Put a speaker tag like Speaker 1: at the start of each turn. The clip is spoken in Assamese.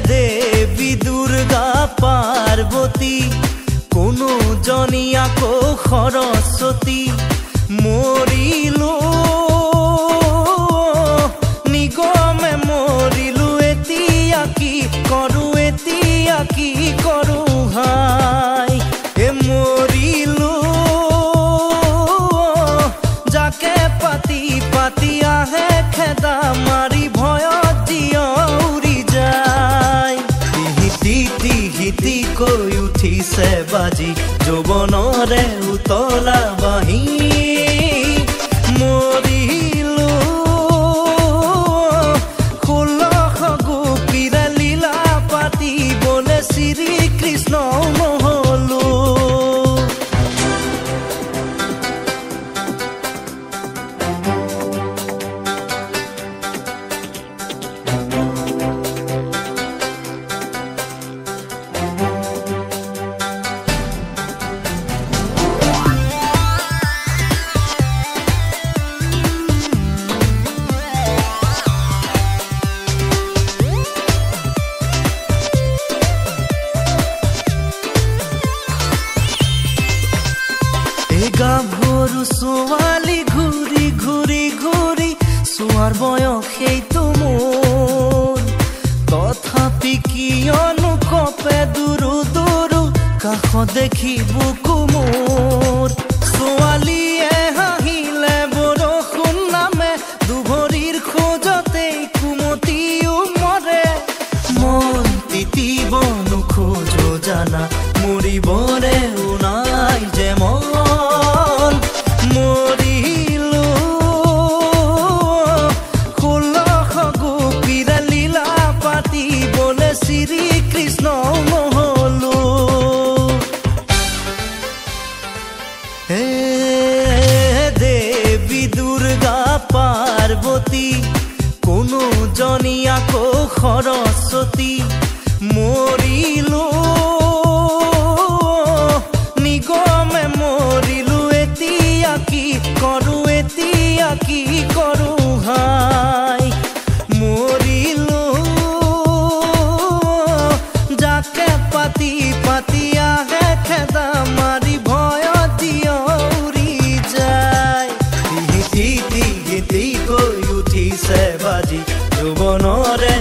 Speaker 1: देवी दुर्गा पार्वती कोनो जनिया को सरस्वती मरिलो निगमे मरिलो एतिया की करू हाय ए मरिलो जाके पाती पाती आहे खेदा मारी भय हिती कोई उठी से बाजी যৌবনরে উতলা বাহি মরিলো 16 গোপীরা লীলা পাতি বলে শ্রী কৃষ্ণ নহলো গাভৰু ছোৱালী ঘূৰি ঘূৰি ঘূৰি সোৱাৰ বয়স সেইটো মোৰ তথাপি কিয়নো কপে দূৰো দূৰো কাষ দেখি বুকু মোৰ ছোৱালীয়ে হাঁহিলে বৰষুণ নামে দুভৰিৰ খোজতে কুমতিও মৰে মন তিতিব নোখোজো জানা মৰিবৰে নাই যে মন মরিলো 16 গোপীরা লীলা পাতি বলে শ্রী কৃষ্ণ নহলো হে দেবী দুর্গা পার্বতী কোনো জনিয়া কো সরস্বতী মরিলো নিগমে মরিলো কি কৰু হাই মৰিলো যাকে পাতি পাতি আহে খেদা মাৰি ভয় দিয়ৰি যায় হিতি কৈ উঠিছে বাজি যৌবনৰে